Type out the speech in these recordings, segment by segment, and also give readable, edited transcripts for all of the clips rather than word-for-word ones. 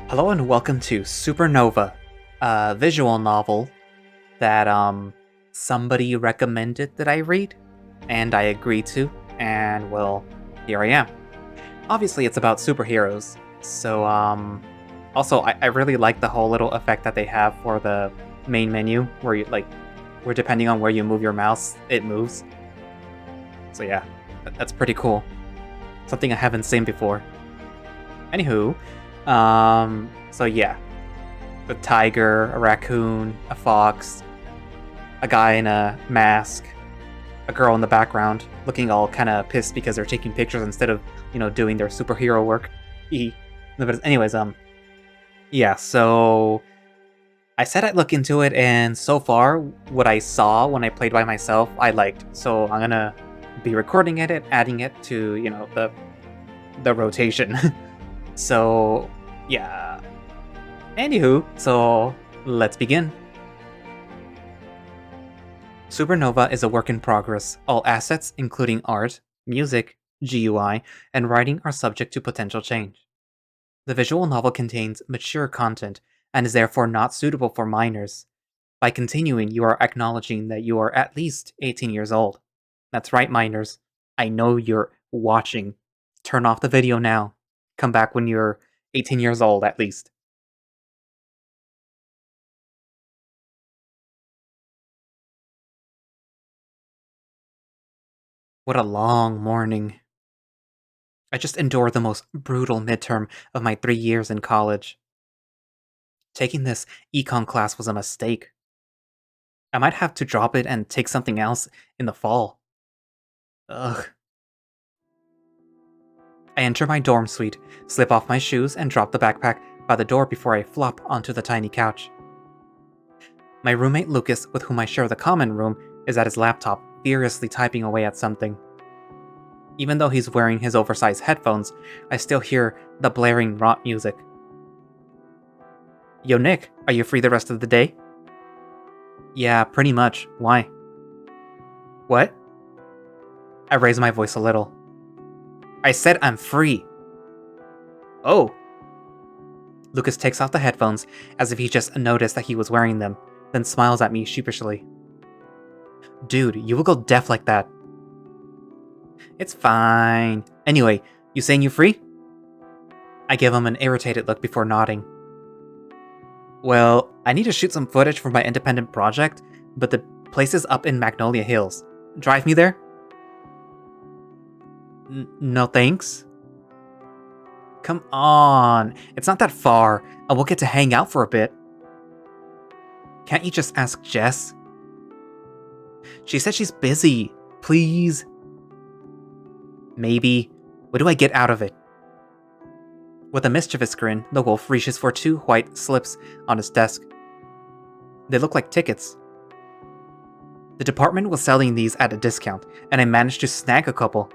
Hello and welcome to Supernova, a visual novel that somebody recommended that I read, and I agreed to, and well, here I am. Obviously, it's about superheroes, so also I really like the whole little effect that they have for the main menu, where where depending on where you move your mouse, it moves. So yeah, that's pretty cool. Something I haven't seen before. Anywho, so yeah, a tiger, a raccoon, a fox, a guy in a mask, a girl in the background looking all kind of pissed because they're taking pictures instead of, doing their superhero work. No, but anyways, yeah, so I said I'd look into it, and so far, what I saw when I played by myself, I liked. So I'm gonna be recording it, adding it to, the rotation. So, yeah. Anywho, so let's begin. Supernova is a work in progress. All assets, including art, music, GUI, and writing, are subject to potential change. The visual novel contains mature content and is therefore not suitable for minors. By continuing, you are acknowledging that you are at least 18 years old. That's right, minors. I know you're watching. Turn off the video now. Come back when you're 18 years old, at least. What a long morning. I just endured the most brutal midterm of my 3 years in college. Taking this econ class was a mistake. I might have to drop it and take something else in the fall. Ugh. I enter my dorm suite, slip off my shoes, and drop the backpack by the door before I flop onto the tiny couch. My roommate Lucas, with whom I share the common room, is at his laptop, furiously typing away at something. Even though he's wearing his oversized headphones, I still hear the blaring rock music. Yo, Nick, are you free the rest of the day? Yeah, pretty much. Why? What? I raise my voice a little. I said I'm free. Oh. Lucas takes off the headphones as if he just noticed that he was wearing them, then smiles at me sheepishly. Dude, you will go deaf like that. It's fine. Anyway, you saying you free? I give him an irritated look before nodding. Well, I need to shoot some footage for my independent project, but the place is up in Magnolia Hills. Drive me there? No thanks. Come on, it's not that far, and we'll get to hang out for a bit. Can't you just ask Jess? She said she's busy. Please. Maybe. What do I get out of it? With a mischievous grin, the wolf reaches for two white slips on his desk. They look like tickets. The department was selling these at a discount, and I managed to snag a couple.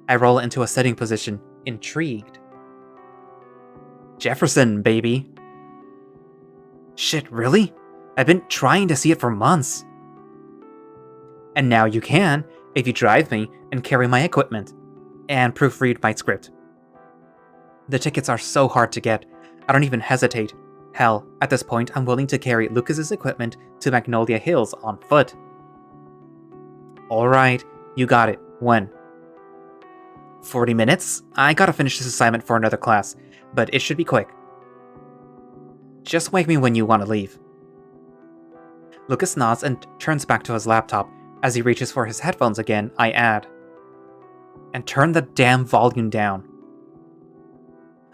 I roll into a sitting position, intrigued. Jefferson, baby. Shit, really? I've been trying to see it for months. And now you can, if you drive me and carry my equipment, and proofread my script. The tickets are so hard to get, I don't even hesitate. Hell, at this point I'm willing to carry Lucas's equipment to Magnolia Hills on foot. Alright, you got it. When? 40 minutes? I gotta finish this assignment for another class, but it should be quick. Just wake me when you want to leave. Lucas nods and turns back to his laptop. As he reaches for his headphones again, I add, and turn the damn volume down.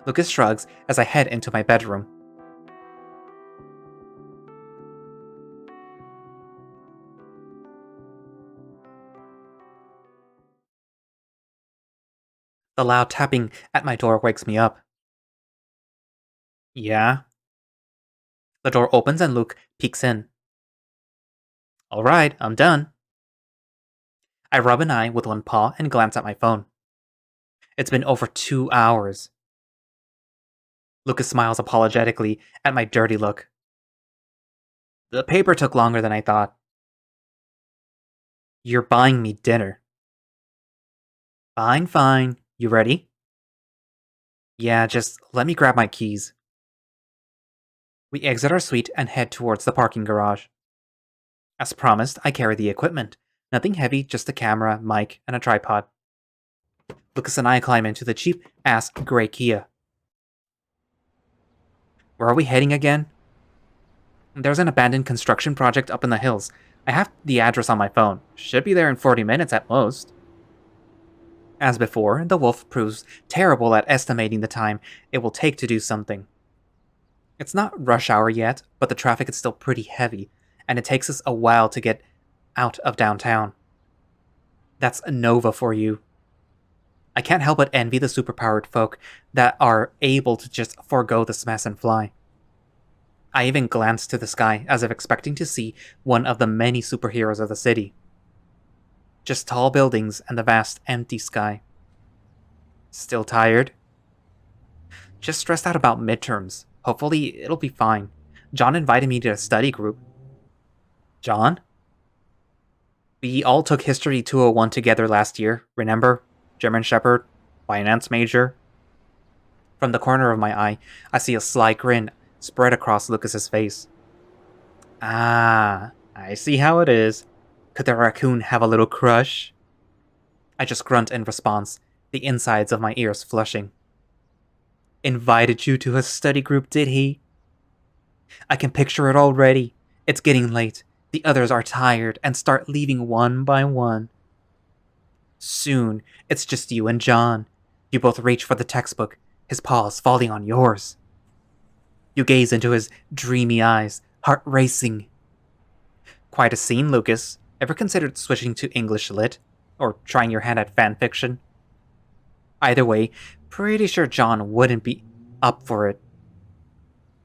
Lucas shrugs as I head into my bedroom. The loud tapping at my door wakes me up. Yeah? The door opens and Luke peeks in. Alright, I'm done. I rub an eye with one paw and glance at my phone. It's been over 2 hours. Lucas smiles apologetically at my dirty look. The paper took longer than I thought. You're buying me dinner. Fine, fine. You ready? Yeah, just let me grab my keys. We exit our suite and head towards the parking garage. As promised, I carry the equipment. Nothing heavy, just a camera, mic, and a tripod. Lucas and I climb into the cheap-ass gray Kia. Where are we heading again? There's an abandoned construction project up in the hills. I have the address on my phone. Should be there in 40 minutes at most. As before, the wolf proves terrible at estimating the time it will take to do something. It's not rush hour yet, but the traffic is still pretty heavy, and it takes us a while to get out of downtown. That's a Nova for you. I can't help but envy the superpowered folk that are able to just forego this mess and fly. I even glanced to the sky as if expecting to see one of the many superheroes of the city. Just tall buildings and the vast empty sky. Still tired? Just stressed out about midterms. Hopefully, it'll be fine. John invited me to a study group. John? We all took History 201 together last year, remember? German Shepherd, finance major. From the corner of my eye, I see a sly grin spread across Lucas's face. Ah, I see how it is. Could the raccoon have a little crush? I just grunt in response, the insides of my ears flushing. Invited you to a study group, did he? I can picture it already. It's getting late. The others are tired and start leaving one by one. Soon, it's just you and John. You both reach for the textbook, his paws falling on yours. You gaze into his dreamy eyes, heart racing. Quite a scene, Lucas. Ever considered switching to English Lit? Or trying your hand at fanfiction? Either way, pretty sure John wouldn't be up for it.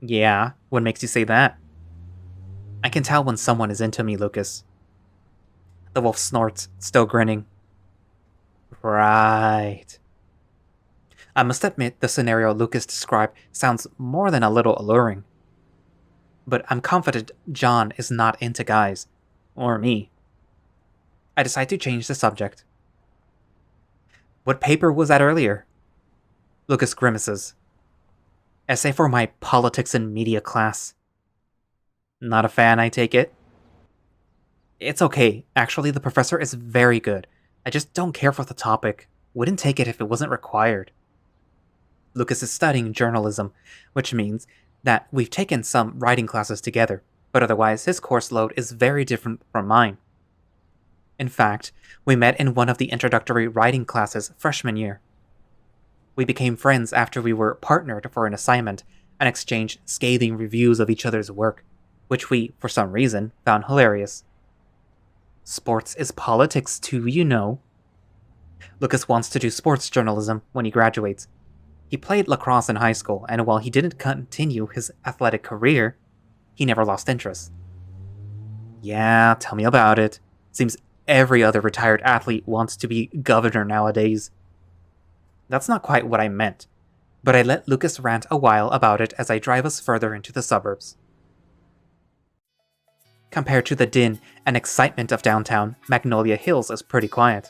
Yeah, what makes you say that? I can tell when someone is into me, Lucas. The wolf snorts, still grinning. Right. I must admit the scenario Lucas described sounds more than a little alluring. But I'm confident John is not into guys. Or me. I decide to change the subject. What paper was that earlier? Lucas grimaces. Essay for my politics and media class. Not a fan, I take it? It's okay. Actually, the professor is very good. I just don't care for the topic. Wouldn't take it if it wasn't required. Lucas is studying journalism, which means that we've taken some writing classes together, but otherwise his course load is very different from mine. In fact, we met in one of the introductory writing classes freshman year. We became friends after we were partnered for an assignment and exchanged scathing reviews of each other's work, which we, for some reason, found hilarious. Sports is politics too, you know. Lucas wants to do sports journalism when he graduates. He played lacrosse in high school, and while he didn't continue his athletic career, he never lost interest. Yeah, tell me about it. Seems every other retired athlete wants to be governor nowadays. That's not quite what I meant, but I let Lucas rant a while about it as I drive us further into the suburbs. Compared to the din and excitement of downtown, Magnolia Hills is pretty quiet.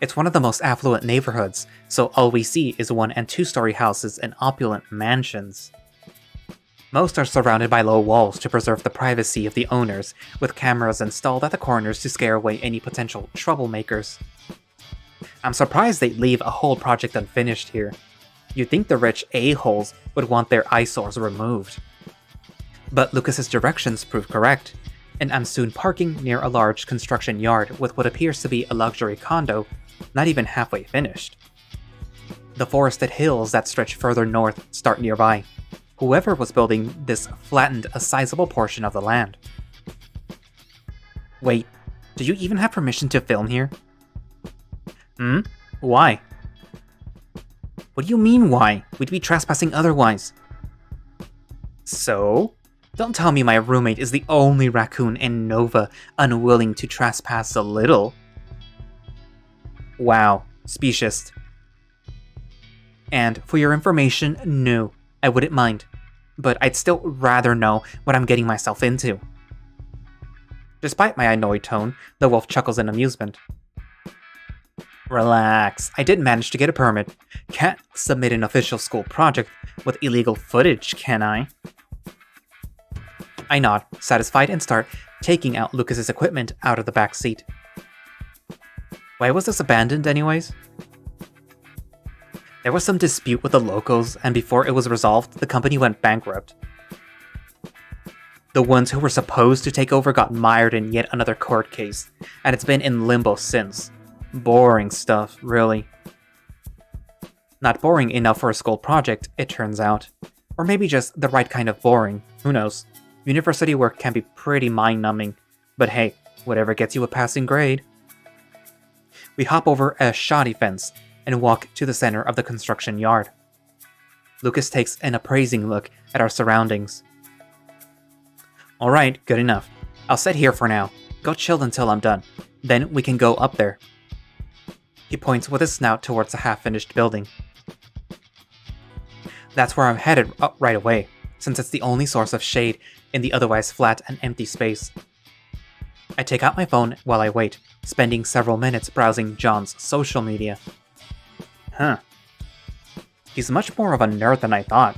It's one of the most affluent neighborhoods, so all we see is 1- and 2-story houses and opulent mansions. Most are surrounded by low walls to preserve the privacy of the owners, with cameras installed at the corners to scare away any potential troublemakers. I'm surprised they'd leave a whole project unfinished here. You'd think the rich a-holes would want their eyesores removed. But Lucas's directions prove correct, and I'm soon parking near a large construction yard with what appears to be a luxury condo, not even halfway finished. The forested hills that stretch further north start nearby. Whoever was building this flattened a sizable portion of the land. Wait, do you even have permission to film here? Why? What do you mean why? We'd be trespassing otherwise. So? Don't tell me my roommate is the only raccoon in Nova unwilling to trespass a little. Wow, speciest. And for your information, no, I wouldn't mind. But I'd still rather know what I'm getting myself into. Despite my annoyed tone, the wolf chuckles in amusement. Relax, I did manage to get a permit. Can't submit an official school project with illegal footage, can I? I nod, satisfied, and start taking out Lucas's equipment out of the back seat. Why was this abandoned anyways? There was some dispute with the locals, and before it was resolved, the company went bankrupt. The ones who were supposed to take over got mired in yet another court case, and it's been in limbo since. Boring stuff, really. Not boring enough for a school project, it turns out. Or maybe just the right kind of boring, who knows. University work can be pretty mind-numbing, but hey, whatever gets you a passing grade. We hop over a shoddy fence and walk to the center of the construction yard. Lucas takes an appraising look at our surroundings. Alright, good enough. I'll sit here for now. Go chill until I'm done. Then we can go up there. He points with his snout towards the half-finished building. That's where I'm headed right away, since it's the only source of shade in the otherwise flat and empty space. I take out my phone while I wait, spending several minutes browsing John's social media. Huh. He's much more of a nerd than I thought.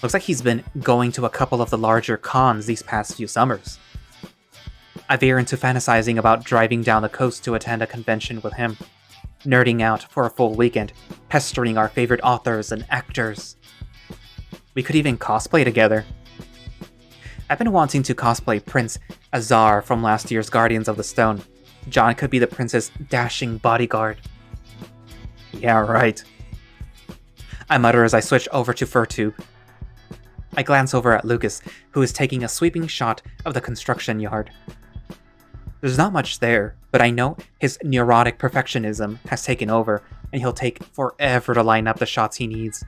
Looks like he's been going to a couple of the larger cons these past few summers. I veer into fantasizing about driving down the coast to attend a convention with him, nerding out for a full weekend, pestering our favorite authors and actors. We could even cosplay together. I've been wanting to cosplay Prince Azar from last year's Guardians of the Stone. John could be the prince's dashing bodyguard. Yeah, right. I mutter as I switch over to FurTube. I glance over at Lucas, who is taking a sweeping shot of the construction yard. There's not much there, but I know his neurotic perfectionism has taken over, and he'll take forever to line up the shots he needs.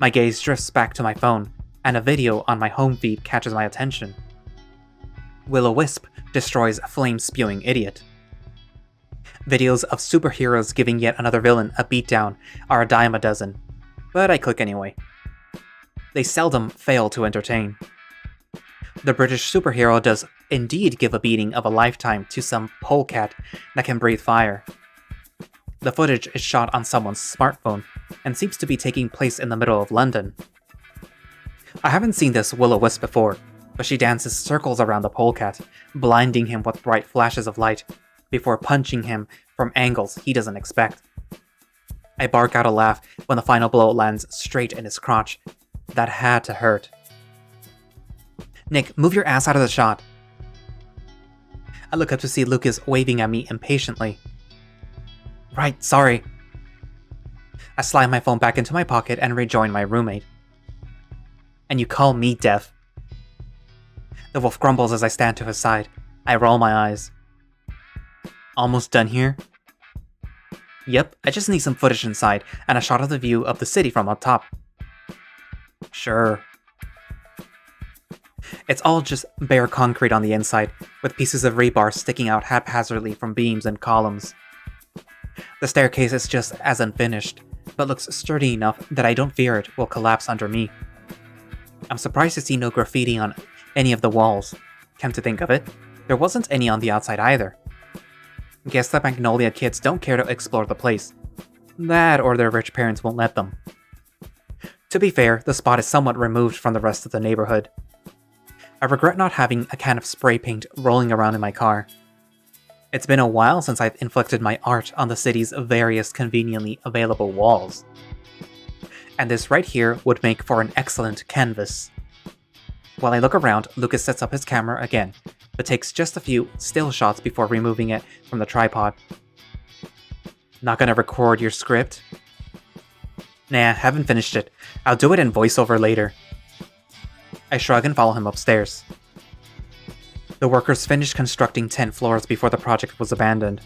My gaze drifts back to my phone, and a video on my home feed catches my attention. Will-O-Wisp destroys flame-spewing idiot. Videos of superheroes giving yet another villain a beatdown are a dime a dozen, but I click anyway. They seldom fail to entertain. The British superhero does indeed give a beating of a lifetime to some polecat that can breathe fire. The footage is shot on someone's smartphone, and seems to be taking place in the middle of London. I haven't seen this Will-O-Wisp before, but she dances circles around the polecat, blinding him with bright flashes of light, before punching him from angles he doesn't expect. I bark out a laugh when the final blow lands straight in his crotch. That had to hurt. Nick, move your ass out of the shot. I look up to see Lucas waving at me impatiently. Right, sorry. I slide my phone back into my pocket and rejoin my roommate. And you call me deaf? The wolf grumbles as I stand to his side. I roll my eyes. Almost done here? Yep, I just need some footage inside, and a shot of the view of the city from up top. Sure. It's all just bare concrete on the inside, with pieces of rebar sticking out haphazardly from beams and columns. The staircase is just as unfinished, but looks sturdy enough that I don't fear it will collapse under me. I'm surprised to see no graffiti on any of the walls. Come to think of it, there wasn't any on the outside either. Guess the Magnolia kids don't care to explore the place. That or their rich parents won't let them. To be fair, the spot is somewhat removed from the rest of the neighborhood. I regret not having a can of spray paint rolling around in my car. It's been a while since I've inflicted my art on the city's various conveniently available walls. And this right here would make for an excellent canvas. While I look around, Lucas sets up his camera again, but takes just a few still shots before removing it from the tripod. Not gonna record your script? Nah, haven't finished it. I'll do it in voiceover later. I shrug and follow him upstairs. The workers finished constructing 10 floors before the project was abandoned.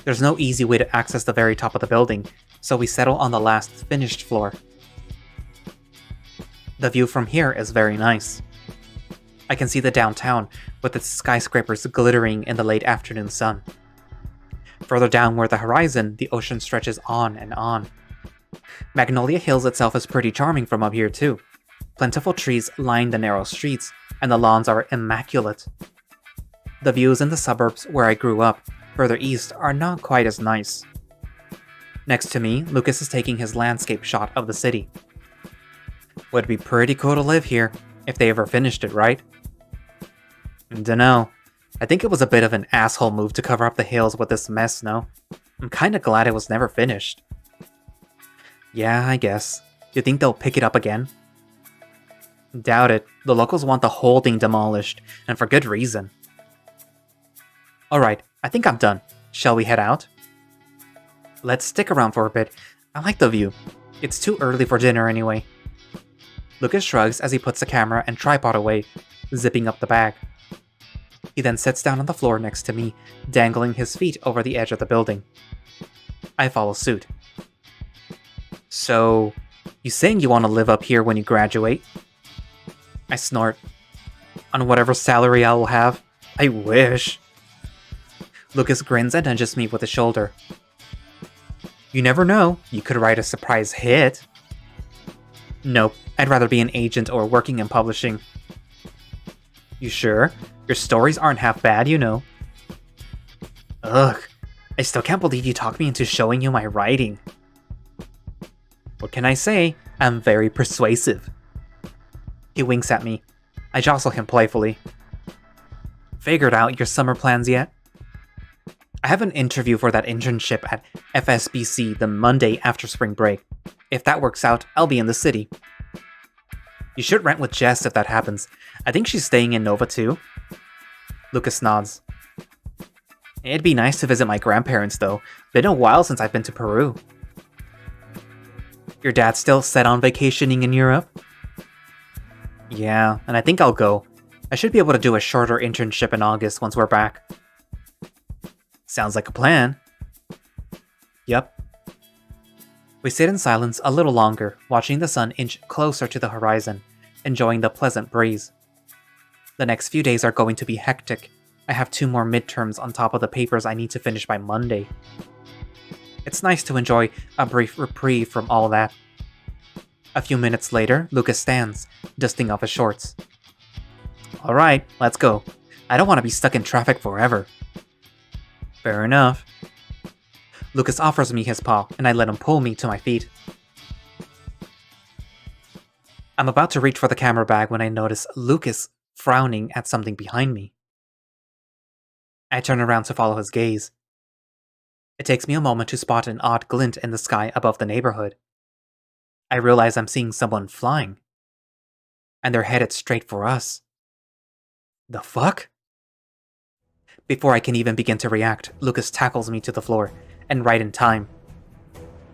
There's no easy way to access the very top of the building, so we settle on the last finished floor. The view from here is very nice. I can see the downtown, with its skyscrapers glittering in the late afternoon sun. Further downward the horizon, the ocean stretches on and on. Magnolia Hills itself is pretty charming from up here too. Plentiful trees line the narrow streets, and the lawns are immaculate. The views in the suburbs where I grew up, further east are not quite as nice. Next to me, Lucas is taking his landscape shot of the city. Would be pretty cool to live here, if they ever finished it, right? Dunno. I think it was a bit of an asshole move to cover up the hills with this mess, no? I'm kinda glad it was never finished. Yeah, I guess. You think they'll pick it up again? Doubt it. The locals want the whole thing demolished, and for good reason. Alright, I think I'm done. Shall we head out? Let's stick around for a bit. I like the view. It's too early for dinner anyway. Lucas shrugs as he puts the camera and tripod away, zipping up the bag. He then sits down on the floor next to me, dangling his feet over the edge of the building. I follow suit. So, you saying you want to live up here when you graduate? I snort. On whatever salary I will have? I wish. Lucas grins and nudges me with a shoulder. You never know, you could write a surprise hit. Nope, I'd rather be an agent or working in publishing. You sure? Your stories aren't half bad, you know. Ugh, I still can't believe you talked me into showing you my writing. What can I say? I'm very persuasive. He winks at me. I jostle him playfully. Figured out your summer plans yet? I have an interview for that internship at FSBC the Monday after spring break. If that works out, I'll be in the city. You should rent with Jess if that happens. I think she's staying in Nova too. Lucas nods. It'd be nice to visit my grandparents though. Been a while since I've been to Peru. Your dad's still set on vacationing in Europe? Yeah, and I think I'll go. I should be able to do a shorter internship in August once we're back. Sounds like a plan. Yep. We sit in silence a little longer, watching the sun inch closer to the horizon, enjoying the pleasant breeze. The next few days are going to be hectic. I have 2 more midterms on top of the papers I need to finish by Monday. It's nice to enjoy a brief reprieve from all that. A few minutes later, Lucas stands, dusting off his shorts. Alright, let's go. I don't want to be stuck in traffic forever. Fair enough. Lucas offers me his paw, and I let him pull me to my feet. I'm about to reach for the camera bag when I notice Lucas frowning at something behind me. I turn around to follow his gaze. It takes me a moment to spot an odd glint in the sky above the neighborhood. I realize I'm seeing someone flying. And they're headed straight for us. The fuck? Before I can even begin to react, Lucas tackles me to the floor, and right in time.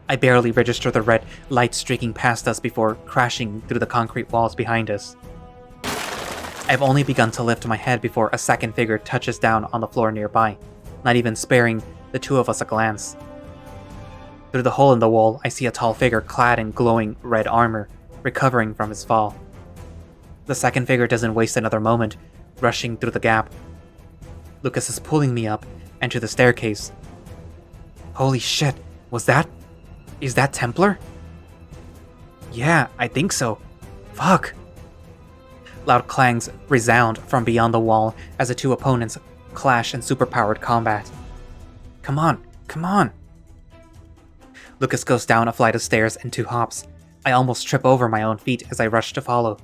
I barely register the red light streaking past us before crashing through the concrete walls behind us. I've only begun to lift my head before a second figure touches down on the floor nearby, not even sparing the 2 of us a glance. Through the hole in the wall, I see a tall figure clad in glowing red armor, recovering from his fall. The second figure doesn't waste another moment, rushing through the gap. Lucas is pulling me up and to the staircase. Holy shit, is that Templar? Yeah, I think so. Fuck. Loud clangs resound from beyond the wall as the 2 opponents clash in superpowered combat. Come on, come on. Lucas goes down a flight of stairs in 2 hops. I almost trip over my own feet as I rush to follow.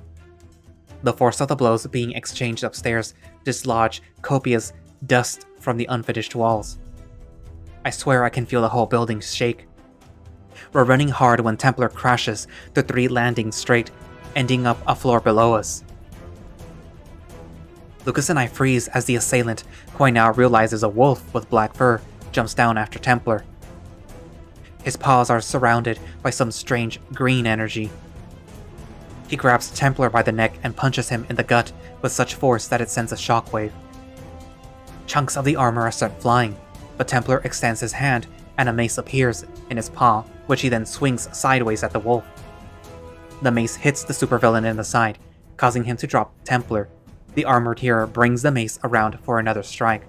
The force of the blows being exchanged upstairs dislodge copious dust from the unfinished walls. I swear I can feel the whole building shake. We're running hard when Templar crashes the 3 landings straight, ending up a floor below us. Lucas and I freeze as the assailant, who I now realize is a wolf with black fur, jumps down after Templar. His paws are surrounded by some strange green energy. He grabs Templar by the neck and punches him in the gut with such force that it sends a shockwave. Chunks of the armor are sent flying, but Templar extends his hand and a mace appears in his paw, which he then swings sideways at the wolf. The mace hits the supervillain in the side, causing him to drop Templar. The armored hero brings the mace around for another strike.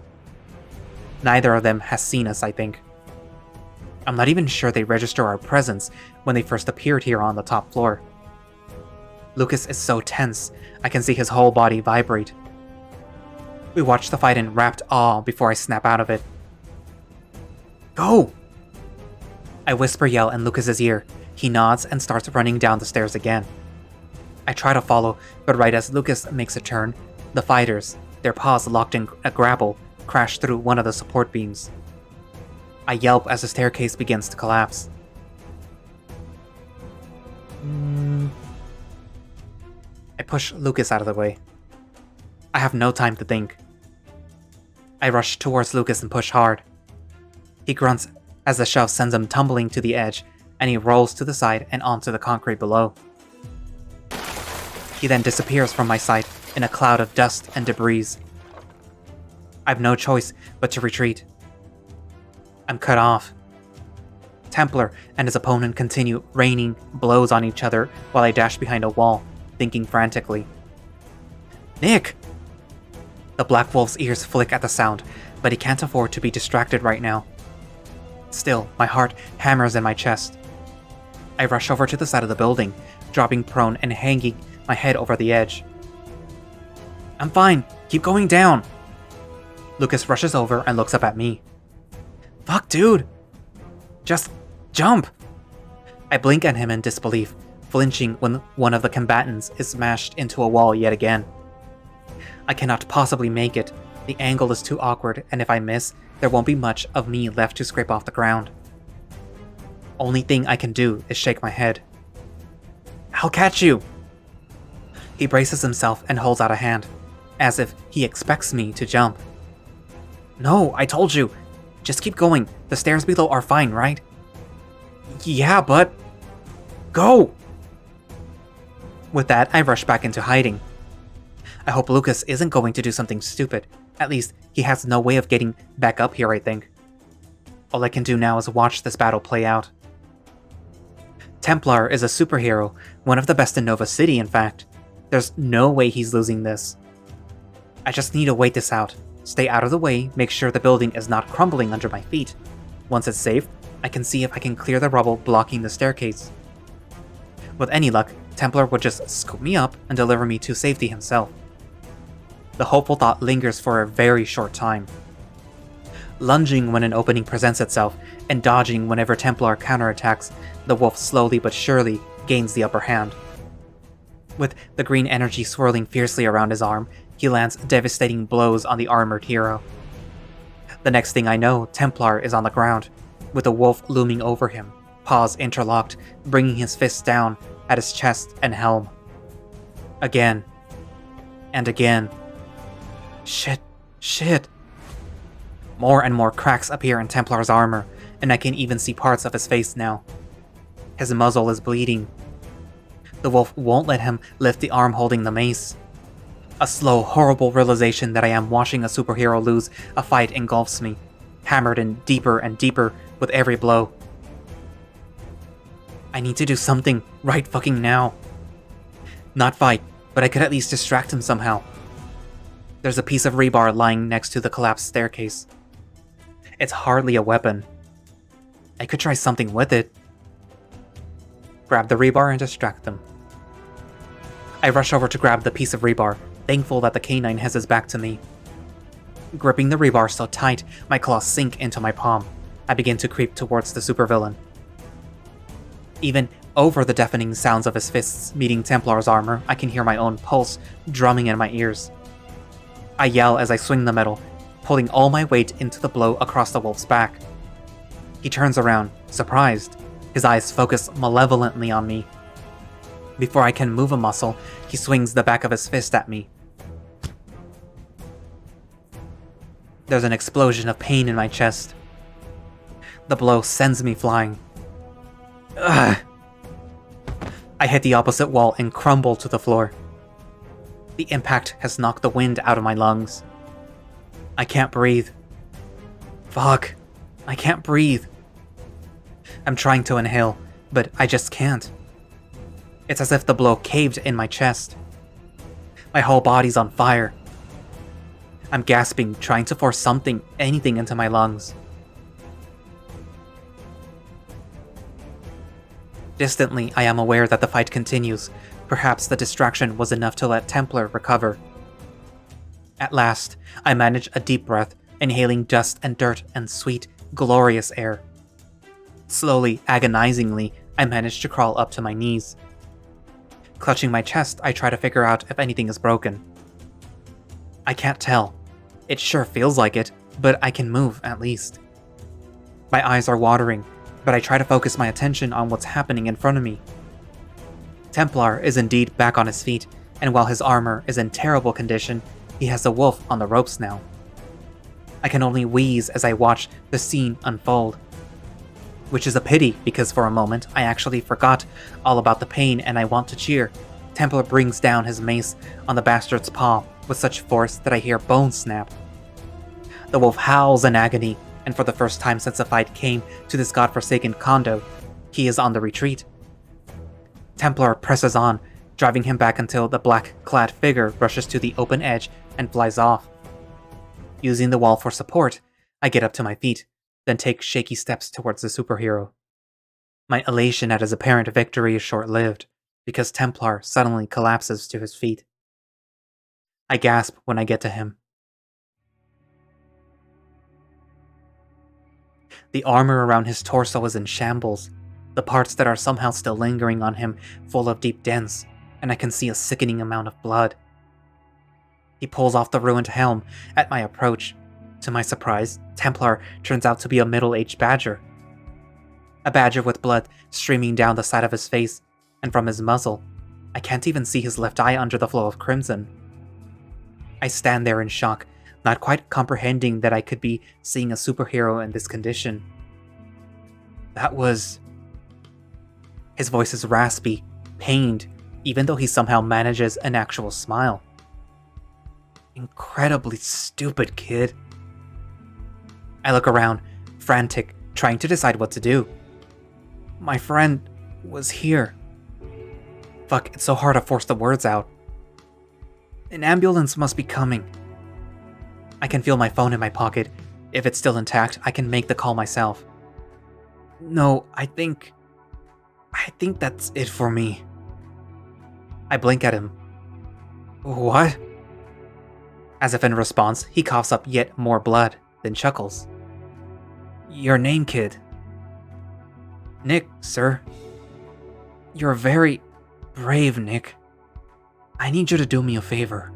Neither of them has seen us, I think. I'm not even sure they register our presence when they first appeared here on the top floor. Lucas is so tense, I can see his whole body vibrate. We watch the fight in rapt awe before I snap out of it. Go! I whisper yell in Lucas's ear. He nods and starts running down the stairs again. I try to follow, but right as Lucas makes a turn, the fighters, their paws locked in a grapple, crash through one of the support beams. I yelp as the staircase begins to collapse. I push Lucas out of the way. I have no time to think. I rush towards Lucas and push hard. He grunts as the shove sends him tumbling to the edge, and he rolls to the side and onto the concrete below. He then disappears from my sight in a cloud of dust and debris. I've no choice but to retreat. I'm cut off. Templar and his opponent continue raining blows on each other while I dash behind a wall, thinking frantically. Nick! The Black Wolf's ears flick at the sound, but he can't afford to be distracted right now. Still, my heart hammers in my chest. I rush over to the side of the building, dropping prone and hanging my head over the edge. I'm fine, keep going down. Lucas rushes over and looks up at me. Fuck, dude! Just jump! I blink at him in disbelief, flinching when one of the combatants is smashed into a wall yet again. I cannot possibly make it. The angle is too awkward, and if I miss, there won't be much of me left to scrape off the ground. Only thing I can do is shake my head. I'll catch you! He braces himself and holds out a hand, as if he expects me to jump. No, I told you! Just keep going. The stairs below are fine, right? Yeah, but... Go! With that, I rush back into hiding. I hope Lucas isn't going to do something stupid. At least, he has no way of getting back up here, I think. All I can do now is watch this battle play out. Templar is a superhero, one of the best in Nova City, in fact. There's no way he's losing this. I just need to wait this out. Stay out of the way, make sure the building is not crumbling under my feet. Once it's safe, I can see if I can clear the rubble blocking the staircase. With any luck, Templar would just scoop me up and deliver me to safety himself. The hopeful thought lingers for a very short time. Lunging when an opening presents itself, and dodging whenever Templar counterattacks, the wolf slowly but surely gains the upper hand. With the green energy swirling fiercely around his arm, he lands devastating blows on the armored hero. The next thing I know, Templar is on the ground, with the wolf looming over him, paws interlocked, bringing his fists down at his chest and helm. Again. And again. Shit. More and more cracks appear in Templar's armor, and I can even see parts of his face now. His muzzle is bleeding. The wolf won't let him lift the arm holding the mace. A slow, horrible realization that I am watching a superhero lose a fight engulfs me, hammered in deeper and deeper with every blow. I need to do something right fucking now. Not fight, but I could at least distract him somehow. There's a piece of rebar lying next to the collapsed staircase. It's hardly a weapon. I could try something with it. Grab the rebar and distract them. I rush over to grab the piece of rebar, thankful that the canine has his back to me. Gripping the rebar so tight, my claws sink into my palm. I begin to creep towards the supervillain. Even over the deafening sounds of his fists meeting Templar's armor, I can hear my own pulse drumming in my ears. I yell as I swing the metal, pulling all my weight into the blow across the wolf's back. He turns around, surprised. His eyes focus malevolently on me. Before I can move a muscle, he swings the back of his fist at me. There's an explosion of pain in my chest. The blow sends me flying. Ugh. I hit the opposite wall and crumble to the floor. The impact has knocked the wind out of my lungs. I can't breathe. Fuck. I can't breathe. I'm trying to inhale, but I just can't. It's as if the blow caved in my chest. My whole body's on fire. I'm gasping, trying to force anything into my lungs. Distantly, I am aware that the fight continues. Perhaps the distraction was enough to let Templar recover. At last, I manage a deep breath, inhaling dust and dirt and sweet, glorious air. Slowly, agonizingly, I manage to crawl up to my knees. Clutching my chest, I try to figure out if anything is broken. I can't tell. It sure feels like it, but I can move at least. My eyes are watering, but I try to focus my attention on what's happening in front of me. Templar is indeed back on his feet, and while his armor is in terrible condition, he has the wolf on the ropes now. I can only wheeze as I watch the scene unfold. Which is a pity, because for a moment I actually forgot all about the pain and I want to cheer. Templar brings down his mace on the bastard's paw with such force that I hear bones snap. The wolf howls in agony, and for the first time since the fight came to this godforsaken condo, he is on the retreat. Templar presses on, driving him back until the black-clad figure rushes to the open edge and flies off. Using the wall for support, I get up to my feet, then take shaky steps towards the superhero. My elation at his apparent victory is short-lived, because Templar suddenly collapses to his feet. I gasp when I get to him. The armor around his torso is in shambles, the parts that are somehow still lingering on him full of deep dents, and I can see a sickening amount of blood. He pulls off the ruined helm at my approach. To my surprise, Templar turns out to be a middle-aged badger. A badger with blood streaming down the side of his face, and from his muzzle, I can't even see his left eye under the flow of crimson. I stand there in shock, not quite comprehending that I could be seeing a superhero in this condition. That was... His voice is raspy, pained, even though he somehow manages an actual smile. Incredibly stupid, kid. I look around, frantic, trying to decide what to do. My friend was here. Fuck, it's so hard to force the words out. An ambulance must be coming. I can feel my phone in my pocket. If it's still intact, I can make the call myself. No, I think that's it for me. I blink at him. What? As if in response, he coughs up yet more blood, then chuckles. Your name, kid. Nick, sir. You're very brave, Nick. I need you to do me a favor.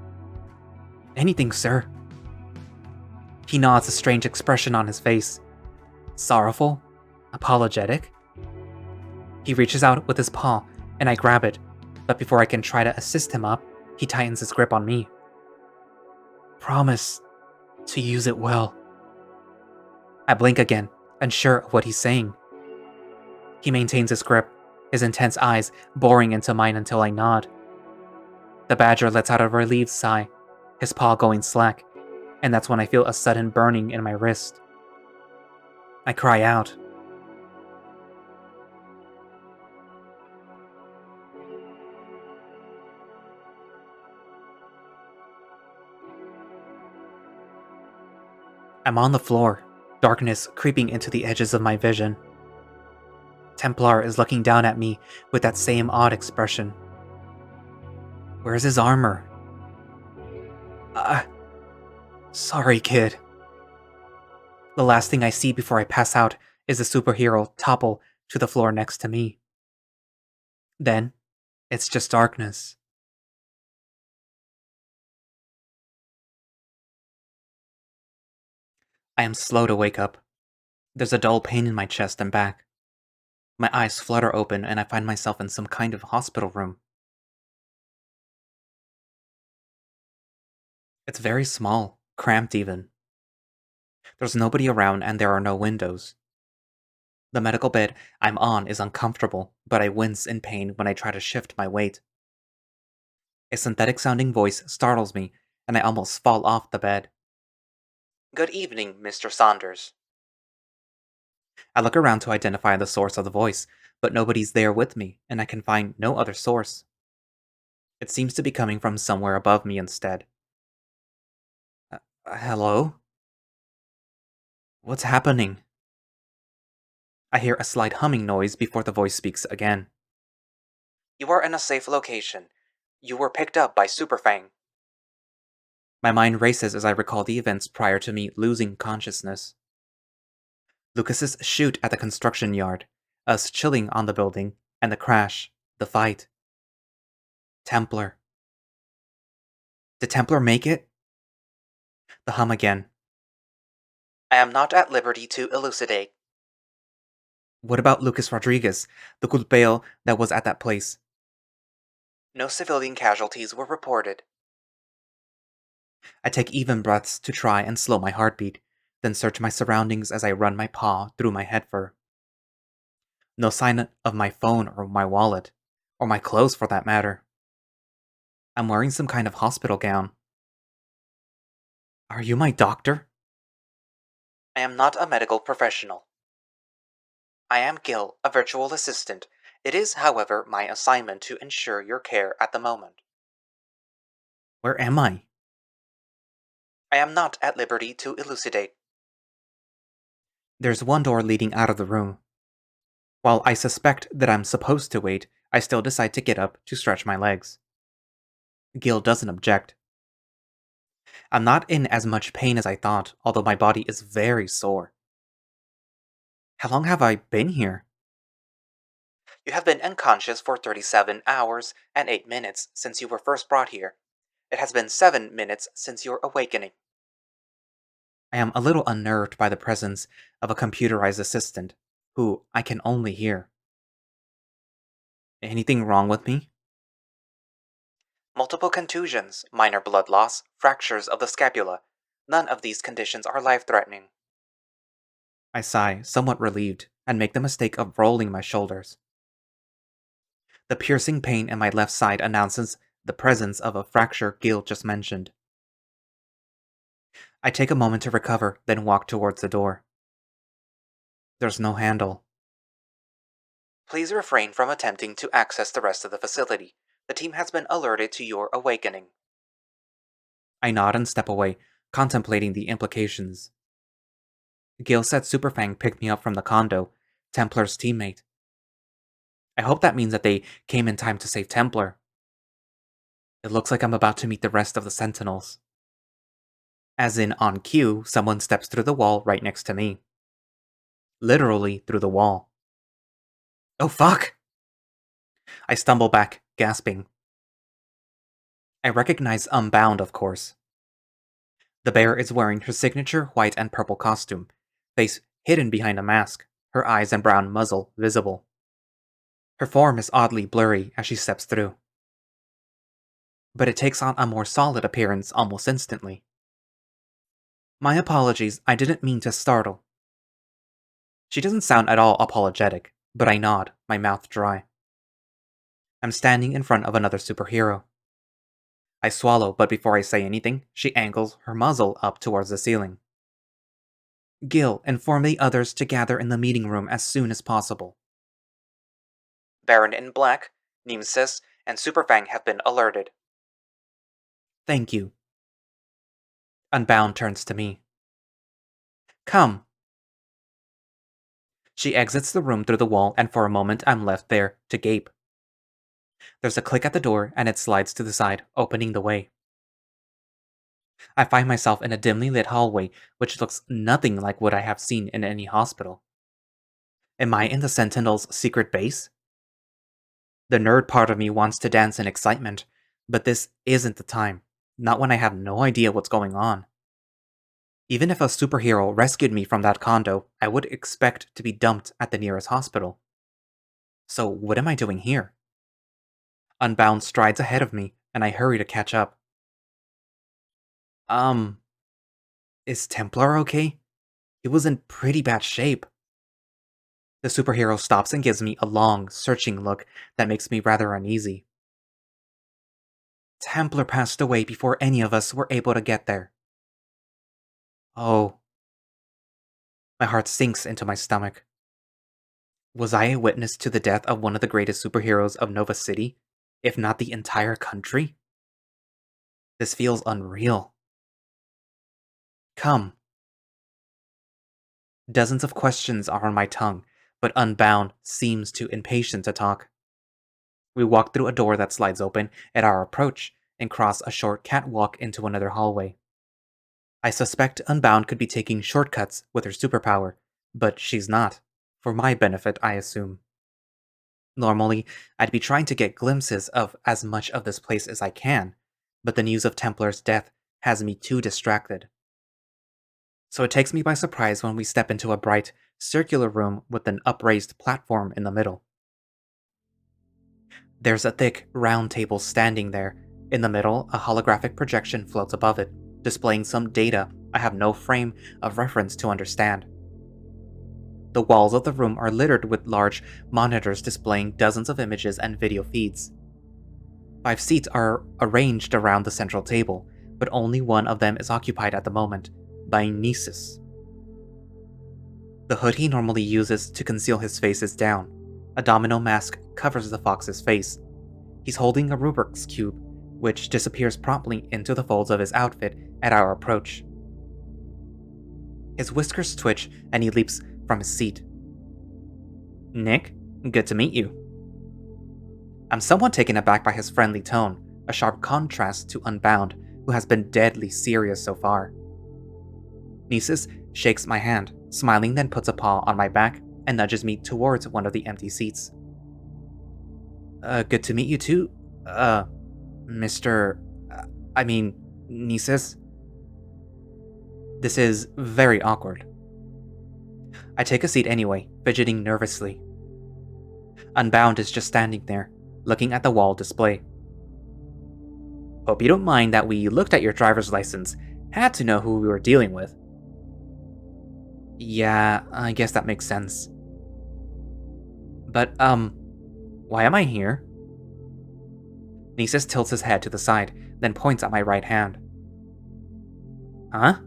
Anything, sir. He nods, a strange expression on his face. Sorrowful? Apologetic? He reaches out with his paw, and I grab it, but before I can try to assist him up, he tightens his grip on me. Promise to use it well. I blink again, unsure of what he's saying. He maintains his grip, his intense eyes boring into mine until I nod. The badger lets out a relieved sigh, his paw going slack, and that's when I feel a sudden burning in my wrist. I cry out. I'm on the floor, darkness creeping into the edges of my vision. Templar is looking down at me with that same odd expression. Where's his armor? Sorry, kid. The last thing I see before I pass out is the superhero topple to the floor next to me. Then, it's just darkness. I am slow to wake up. There's a dull pain in my chest and back. My eyes flutter open and I find myself in some kind of hospital room. It's very small, cramped even. There's nobody around and there are no windows. The medical bed I'm on is uncomfortable, but I wince in pain when I try to shift my weight. A synthetic-sounding voice startles me, and I almost fall off the bed. Good evening, Mr. Saunders. I look around to identify the source of the voice, but nobody's there with me, and I can find no other source. It seems to be coming from somewhere above me instead. Hello? What's happening? I hear a slight humming noise before the voice speaks again. You are in a safe location. You were picked up by Superfang. My mind races as I recall the events prior to me losing consciousness. Lucas's shoot at the construction yard, us chilling on the building, and the crash, the fight. Templar. Did Templar make it? The hum again. I am not at liberty to elucidate. What about Lucas Rodriguez, the culpeo that was at that place? No civilian casualties were reported. I take even breaths to try and slow my heartbeat, then search my surroundings as I run my paw through my head fur. No sign of my phone or my wallet, or my clothes for that matter. I'm wearing some kind of hospital gown. Are you my doctor? I am not a medical professional. I am Gil, a virtual assistant. It is, however, my assignment to ensure your care at the moment. Where am I? I am not at liberty to elucidate. There's one door leading out of the room. While I suspect that I'm supposed to wait, I still decide to get up to stretch my legs. Gil doesn't object. I'm not in as much pain as I thought, although my body is very sore. How long have I been here? You have been unconscious for 37 hours and 8 minutes since you were first brought here. It has been 7 minutes since your awakening. I am a little unnerved by the presence of a computerized assistant, who I can only hear. Anything wrong with me? Multiple contusions, minor blood loss, fractures of the scapula. None of these conditions are life-threatening. I sigh, somewhat relieved, and make the mistake of rolling my shoulders. The piercing pain in my left side announces the presence of a fracture Gil just mentioned. I take a moment to recover, then walk towards the door. There's no handle. Please refrain from attempting to access the rest of the facility. The team has been alerted to your awakening. I nod and step away, contemplating the implications. Gil said Superfang picked me up from the condo, Templar's teammate. I hope that means that they came in time to save Templar. It looks like I'm about to meet the rest of the Sentinels. As in, on cue, someone steps through the wall right next to me. Literally through the wall. Oh fuck! I stumble back, gasping. I recognize Unbound, of course. The bear is wearing her signature white and purple costume, face hidden behind a mask, her eyes and brown muzzle visible. Her form is oddly blurry as she steps through. But it takes on a more solid appearance almost instantly. My apologies, I didn't mean to startle. She doesn't sound at all apologetic, but I nod, my mouth dry. I'm standing in front of another superhero. I swallow, but before I say anything, she angles her muzzle up towards the ceiling. Gil, inform the others to gather in the meeting room as soon as possible. Baron in Black, Nemesis, and Superfang have been alerted. Thank you. Unbound turns to me. Come. She exits the room through the wall, and for a moment I'm left there, to gape. There's a click at the door, and it slides to the side, opening the way. I find myself in a dimly lit hallway, which looks nothing like what I have seen in any hospital. Am I in the Sentinel's secret base? The nerd part of me wants to dance in excitement, but this isn't the time. Not when I have no idea what's going on. Even if a superhero rescued me from that condo, I would expect to be dumped at the nearest hospital. So what am I doing here? Unbound strides ahead of me, and I hurry to catch up. Is Templar okay? He was in pretty bad shape. The superhero stops and gives me a long, searching look that makes me rather uneasy. Templar passed away before any of us were able to get there. Oh. My heart sinks into my stomach. Was I a witness to the death of one of the greatest superheroes of Nova City, if not the entire country? This feels unreal. Come. Dozens of questions are on my tongue, but Unbound seems too impatient to talk. We walk through a door that slides open at our approach and cross a short catwalk into another hallway. I suspect Unbound could be taking shortcuts with her superpower, But she's not. For my benefit, I assume. Normally, I'd be trying to get glimpses of as much of this place as I can, but the news of Templar's death has me too distracted. So it takes me by surprise when we step into a bright, circular room with an upraised platform in the middle. There's a thick, round table standing there. In the middle, a holographic projection floats above it, displaying some data I have no frame of reference to understand. The walls of the room are littered with large monitors displaying dozens of images and video feeds. 5 seats are arranged around the central table, but only one of them is occupied at the moment, by Nisus. The hood he normally uses to conceal his face is down. A domino mask covers the fox's face. He's holding a Rubik's Cube, which disappears promptly into the folds of his outfit at our approach. His whiskers twitch and he leaps from his seat. "Nick, good to meet you." I'm somewhat taken aback by his friendly tone, a sharp contrast to Unbound, who has been deadly serious so far. Nisus shakes my hand, smiling, then puts a paw on my back and nudges me towards one of the empty seats. Good to meet you too, Mr. Nisus. This is very awkward. I take a seat anyway, fidgeting nervously. Unbound is just standing there, looking at the wall display. "Hope you don't mind that we looked at your driver's license. Had to know who we were dealing with." "Yeah, I guess that makes sense. But, why am I here?" Nisus tilts his head to the side, then points at my right hand. "Huh?"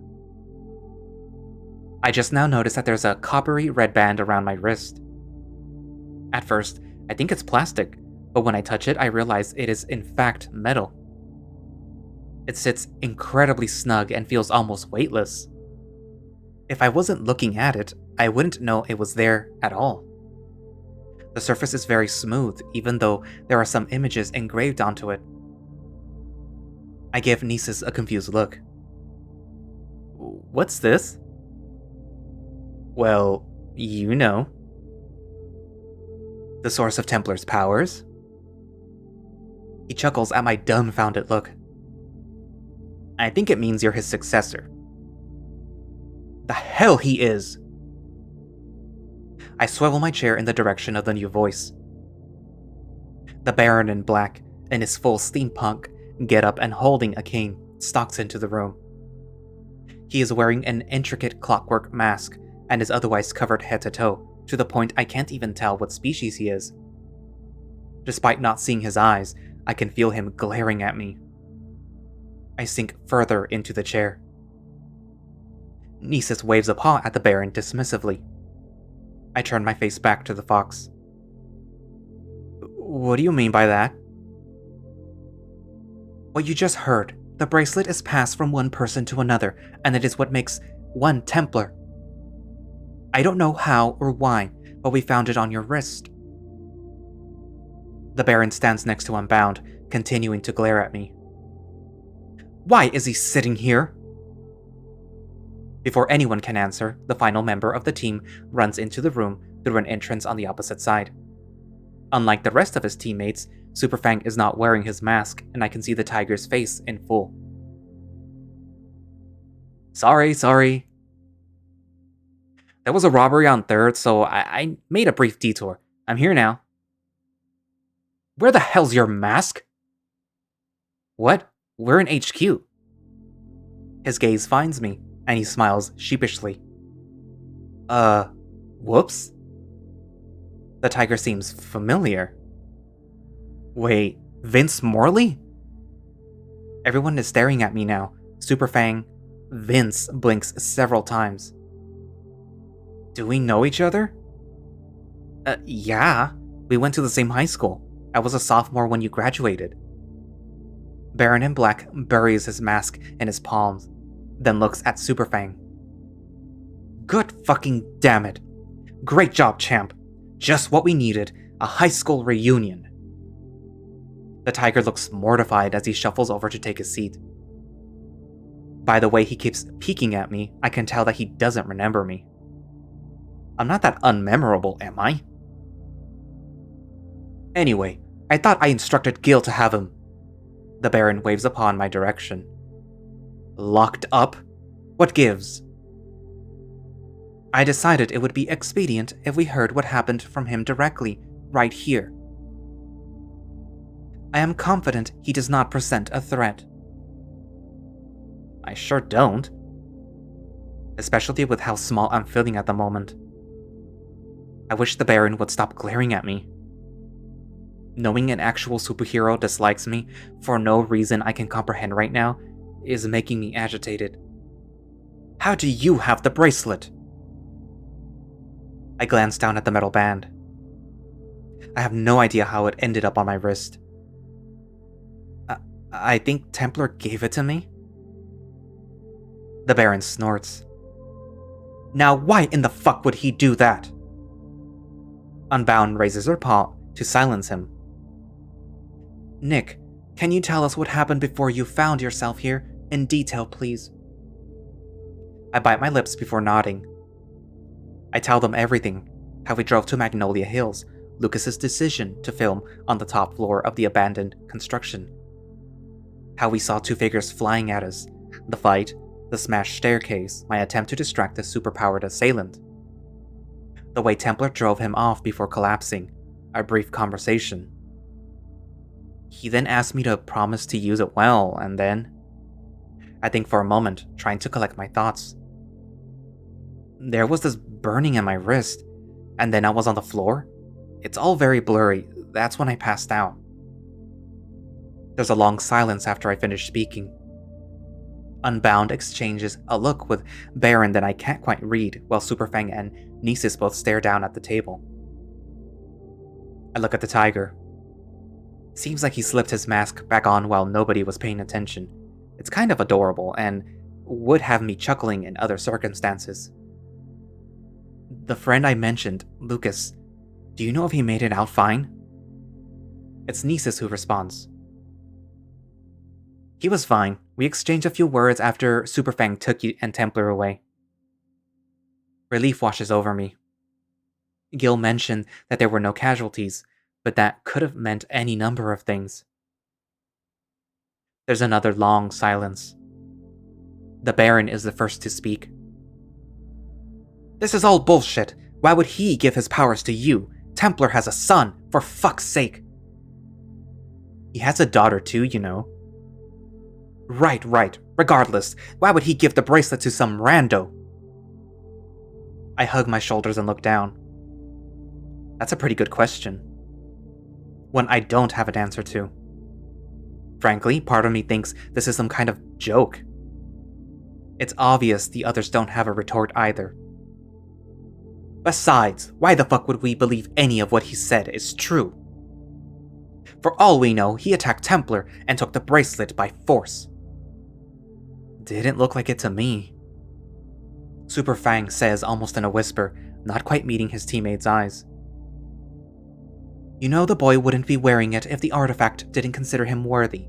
I just now noticed that there's a coppery red band around my wrist. At first, I think it's plastic, but when I touch it, I realize it is in fact metal. It sits incredibly snug and feels almost weightless. If I wasn't looking at it, I wouldn't know it was there at all. The surface is very smooth, even though there are some images engraved onto it. I give Nisus a confused look. "What's this?" "Well, you know. The source of Templar's powers." He chuckles at my dumbfounded look. "I think it means you're his successor." "The hell he is!" I swivel my chair in the direction of the new voice. The Baron in black, in his full steampunk getup and holding a cane, stalks into the room. He is wearing an intricate clockwork mask and is otherwise covered head to toe, to the point I can't even tell what species he is. Despite not seeing his eyes, I can feel him glaring at me. I sink further into the chair. Nisus waves a paw at the Baron dismissively. I turn my face back to the fox. "What do you mean by that?" "What you just heard. The bracelet is passed from one person to another, and it is what makes one Templar. I don't know how or why, but we found it on your wrist." The Baron stands next to Unbound, continuing to glare at me. "Why is he sitting here?" Before anyone can answer, the final member of the team runs into the room through an entrance on the opposite side. Unlike the rest of his teammates, Superfang is not wearing his mask, and I can see the tiger's face in full. Sorry. There was a robbery on 3rd, so I made a brief detour. I'm here now." "Where the hell's your mask?" "What? We're in HQ." His gaze finds me, and he smiles sheepishly. Whoops?" The tiger seems familiar. "Wait, Vince Morley?" Everyone is staring at me now. Superfang, Vince blinks several times. "Do we know each other?" Yeah. We went to the same high school. I was a sophomore when you graduated." Baron in black buries his mask in his palms, then looks at Superfang. "Good fucking damn it. Great job, champ. Just what we needed, a high school reunion." The tiger looks mortified as he shuffles over to take his seat. By the way he keeps peeking at me, I can tell that he doesn't remember me. I'm not that unmemorable, am I? Anyway, I thought I instructed Gil to have him. The Baron waves upon my direction. Locked up? What gives? I decided it would be expedient if we heard what happened from him directly, right here. I am confident he does not present a threat. I sure don't. Especially with how small I'm feeling at the moment. I wish the Baron would stop glaring at me. Knowing an actual superhero dislikes me for no reason I can comprehend right now is making me agitated. How do you have the bracelet? I glance down at the metal band. I have no idea how it ended up on my wrist. I think Templar gave it to me? The Baron snorts. Now why in the fuck would he do that? Unbound raises her paw to silence him. Nick, can you tell us what happened before you found yourself here, in detail, please? I bite my lips before nodding. I tell them everything, how we drove to Magnolia Hills, Lucas's decision to film on the top floor of the abandoned construction. How we saw two figures flying at us, the fight, the smashed staircase, my attempt to distract the superpowered assailant. The way Templar drove him off before collapsing, our brief conversation. He then asked me to promise to use it well, and then... I think for a moment, trying to collect my thoughts. There was this burning in my wrist, and then I was on the floor. It's all very blurry. That's when I passed out. There's a long silence after I finish speaking. Unbound exchanges a look with Baron that I can't quite read, while Superfang and Nisus both stare down at the table. I look at the tiger. Seems like he slipped his mask back on while nobody was paying attention. It's kind of adorable, and would have me chuckling in other circumstances. The friend I mentioned, Lucas, do you know if he made it out fine? It's Nisus who responds. He was fine. We exchanged a few words after Superfang took you and Templar away. Relief washes over me. Gil mentioned that there were no casualties, but that could have meant any number of things. There's another long silence. The Baron is the first to speak. This is all bullshit. Why would he give his powers to you? Templar has a son, for fuck's sake. He has a daughter too, you know. Right. Regardless, why would he give the bracelet to some rando? I hug my shoulders and look down. That's a pretty good question. One I don't have an answer to. Frankly, part of me thinks this is some kind of joke. It's obvious the others don't have a retort either. Besides, why the fuck would we believe any of what he said is true? For all we know, he attacked Templar and took the bracelet by force. Didn't look like it to me. Superfang says almost in a whisper, not quite meeting his teammate's eyes. You know the boy wouldn't be wearing it if the artifact didn't consider him worthy.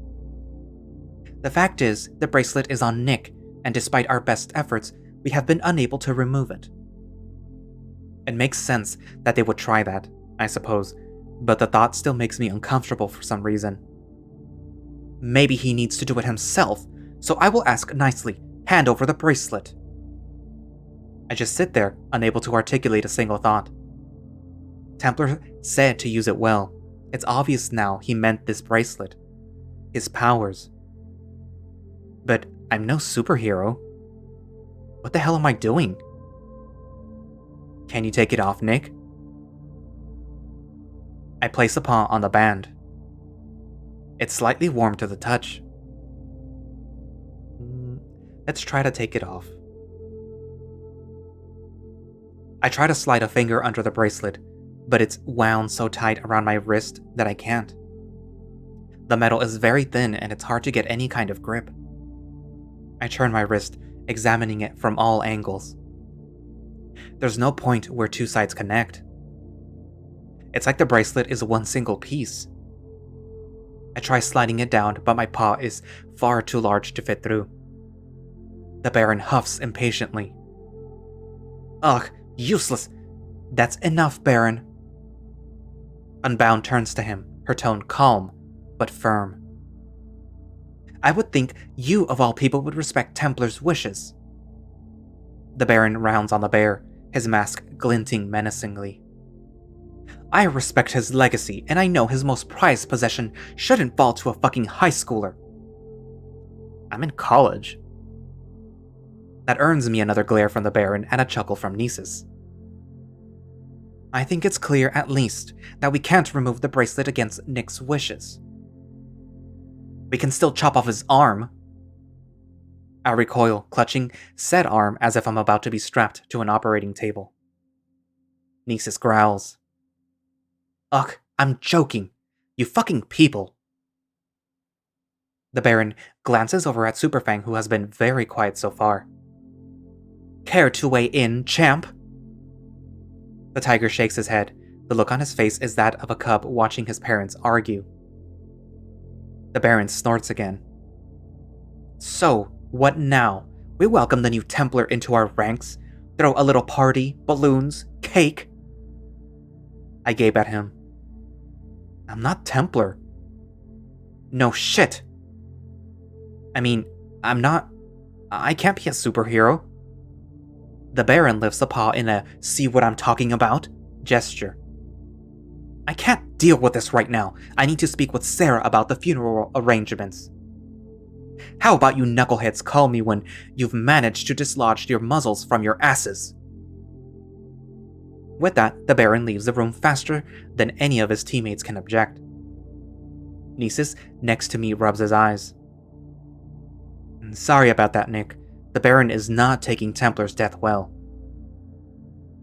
The fact is, the bracelet is on Nick, and despite our best efforts, we have been unable to remove it. It makes sense that they would try that, I suppose, but the thought still makes me uncomfortable for some reason. Maybe he needs to do it himself, so I will ask nicely, hand over the bracelet. I just sit there, unable to articulate a single thought. Templar said to use it well. It's obvious now he meant this bracelet. His powers. But I'm no superhero. What the hell am I doing? Can you take it off, Nick? I place a paw on the band. It's slightly warm to the touch. Let's try to take it off. I try to slide a finger under the bracelet, but it's wound so tight around my wrist that I can't. The metal is very thin and it's hard to get any kind of grip. I turn my wrist, examining it from all angles. There's no point where two sides connect. It's like the bracelet is one single piece. I try sliding it down, but my paw is far too large to fit through. The Baron huffs impatiently. Ugh, useless. That's enough, Baron. Unbound turns to him, her tone calm, but firm. I would think you of all people would respect Templar's wishes. The Baron rounds on the bear, his mask glinting menacingly. I respect his legacy, and I know his most prized possession shouldn't fall to a fucking high schooler. I'm in college. That earns me another glare from the Baron and a chuckle from Nisus. I think it's clear, at least, that we can't remove the bracelet against Nick's wishes. We can still chop off his arm. I recoil, clutching said arm as if I'm about to be strapped to an operating table. Nisus growls. Ugh, I'm joking. You fucking people. The Baron glances over at Superfang, who has been very quiet so far. Care to weigh in, champ? The tiger shakes his head. The look on his face is that of a cub watching his parents argue. The Baron snorts again. So, what now? We welcome the new Templar into our ranks, throw a little party, balloons, cake. I gape at him. I'm not Templar. No shit. I mean, I can't be a superhero. The Baron lifts a paw in a see what I'm talking about gesture. I can't deal with this right now. I need to speak with Sarah about the funeral arrangements. How about you knuckleheads call me when you've managed to dislodge your muzzles from your asses? With that, the Baron leaves the room faster than any of his teammates can object. Nisus, next to me, rubs his eyes. Sorry about that, Nick. The Baron is not taking Templar's death well.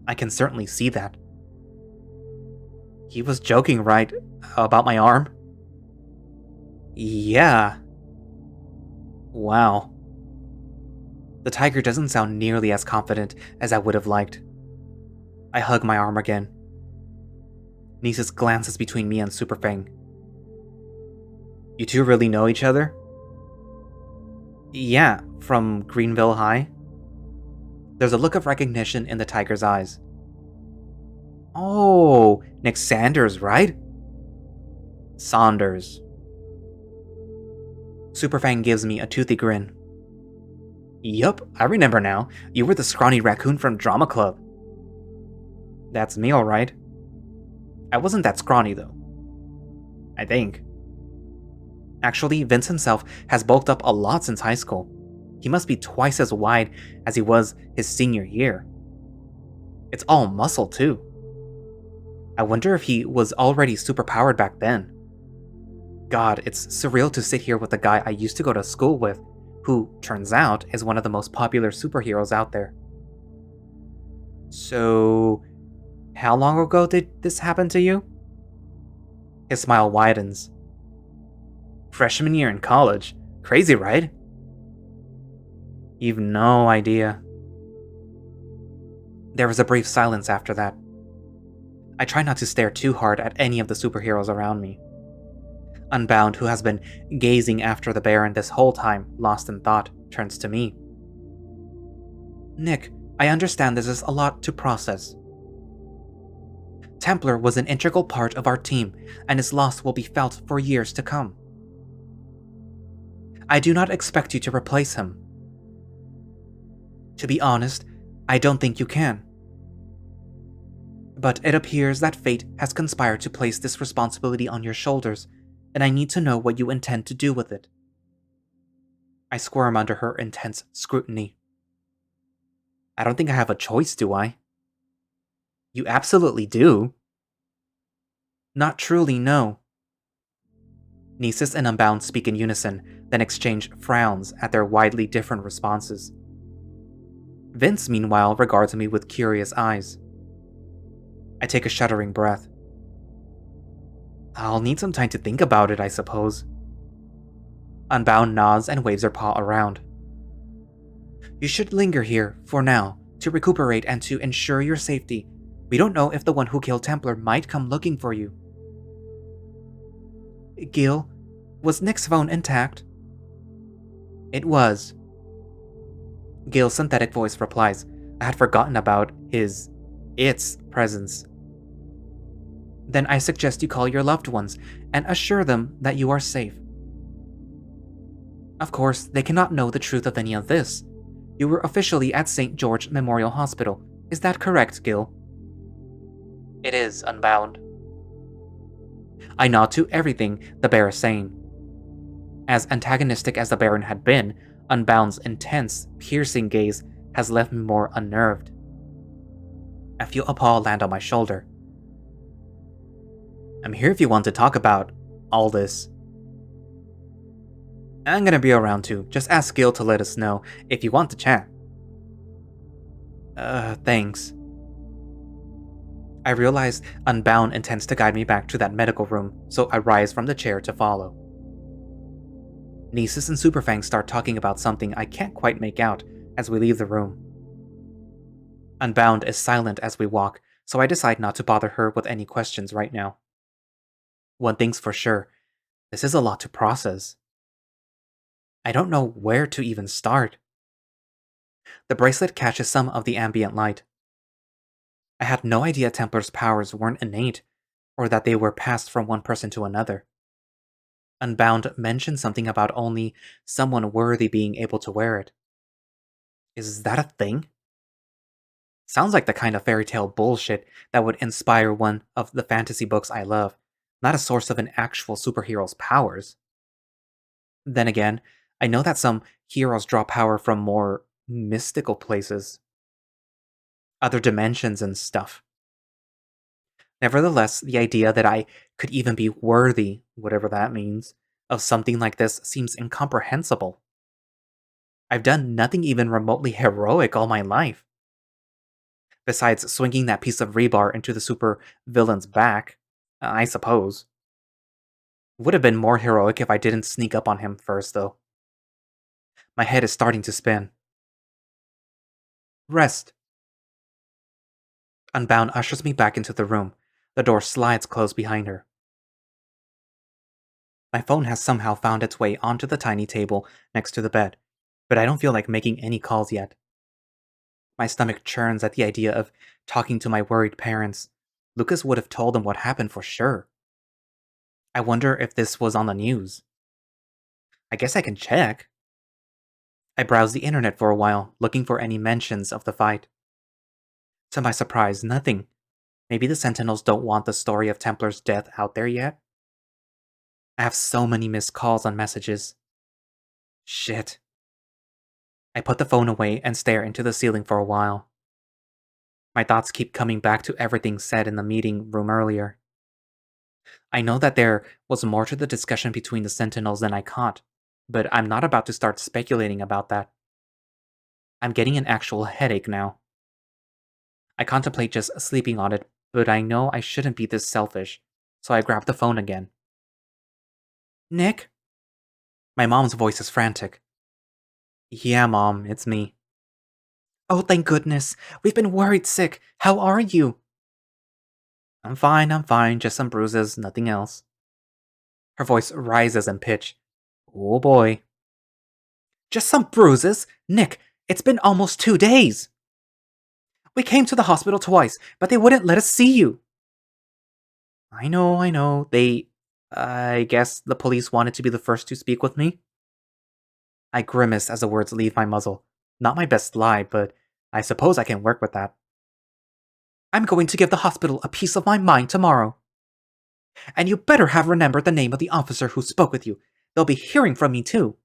I can certainly see that. He was joking, right? About my arm? Yeah. Wow. The tiger doesn't sound nearly as confident as I would have liked. I hug my arm again. Nisus glances between me and Superfang. You two really know each other? Yeah, from Greenville High. There's a look of recognition in the tiger's eyes. Oh, Nick Sanders, right? Saunders. Superfang gives me a toothy grin. Yup, I remember now. You were the scrawny raccoon from Drama Club. That's me, alright. I wasn't that scrawny, though. I think. Actually, Vince himself has bulked up a lot since high school. He must be twice as wide as he was his senior year. It's all muscle, too. I wonder if he was already superpowered back then. God, it's surreal to sit here with the guy I used to go to school with, who, turns out, is one of the most popular superheroes out there. So, how long ago did this happen to you? His smile widens. Freshman year in college. Crazy, right? You've no idea. There was a brief silence after that. I try not to stare too hard at any of the superheroes around me. Unbound, who has been gazing after the Baron this whole time, lost in thought, turns to me. Nick, I understand this is a lot to process. Templar was an integral part of our team, and his loss will be felt for years to come. I do not expect you to replace him. To be honest, I don't think you can. But it appears that fate has conspired to place this responsibility on your shoulders, and I need to know what you intend to do with it. I squirm under her intense scrutiny. I don't think I have a choice, do I? You absolutely do. Not truly, no. Nisus and Unbound speak in unison, then exchange frowns at their widely different responses. Vince, meanwhile, regards me with curious eyes. I take a shuddering breath. I'll need some time to think about it, I suppose. Unbound nods and waves her paw around. You should linger here, for now, to recuperate and to ensure your safety. We don't know if the one who killed Templar might come looking for you. Gil, was Nick's phone intact? It was. Gil's synthetic voice replies. I had forgotten about his its presence. Then I suggest you call your loved ones and assure them that you are safe. Of course, they cannot know the truth of any of this. You were officially at St. George Memorial Hospital. Is that correct, Gil? It is, Unbound. I nod to everything the bear is saying. As antagonistic as the Baron had been, Unbound's intense, piercing gaze has left me more unnerved. I feel a paw land on my shoulder. I'm here if you want to talk about all this. I'm gonna be around too. Just ask Gil to let us know if you want to chat. Thanks. I realize Unbound intends to guide me back to that medical room, so I rise from the chair to follow. Nesis and Superfang start talking about something I can't quite make out as we leave the room. Unbound is silent as we walk, so I decide not to bother her with any questions right now. One thing's for sure, this is a lot to process. I don't know where to even start. The bracelet catches some of the ambient light. I had no idea Templar's powers weren't innate, or that they were passed from one person to another. Unbound mentioned something about only someone worthy being able to wear it. Is that a thing? Sounds like the kind of fairy tale bullshit that would inspire one of the fantasy books I love, not a source of an actual superhero's powers. Then again, I know that some heroes draw power from more mystical places, other dimensions and stuff. Nevertheless, the idea that I could even be worthy, whatever that means, of something like this seems incomprehensible. I've done nothing even remotely heroic all my life. Besides swinging that piece of rebar into the super villain's back, I suppose. Would have been more heroic if I didn't sneak up on him first, though. My head is starting to spin. Rest. Unbound ushers me back into the room. The door slides closed behind her. My phone has somehow found its way onto the tiny table next to the bed, but I don't feel like making any calls yet. My stomach churns at the idea of talking to my worried parents. Lucas would have told them what happened for sure. I wonder if this was on the news. I guess I can check. I browse the internet for a while, looking for any mentions of the fight. To my surprise, nothing. Maybe the Sentinels don't want the story of Templar's death out there yet? I have so many missed calls on messages. Shit. I put the phone away and stare into the ceiling for a while. My thoughts keep coming back to everything said in the meeting room earlier. I know that there was more to the discussion between the Sentinels than I caught, but I'm not about to start speculating about that. I'm getting an actual headache now. I contemplate just sleeping on it, but I know I shouldn't be this selfish, so I grab the phone again. Nick? My mom's voice is frantic. Yeah, Mom, it's me. Oh, thank goodness. We've been worried sick. How are you? I'm fine, just some bruises, nothing else. Her voice rises in pitch. Oh boy. Just some bruises? Nick, it's been almost 2 days. We came to the hospital twice, but they wouldn't let us see you. I know. I guess the police wanted to be the first to speak with me? I grimace as the words leave my muzzle. Not my best lie, but I suppose I can work with that. I'm going to give the hospital a piece of my mind tomorrow. And you better have remembered the name of the officer who spoke with you. They'll be hearing from me too.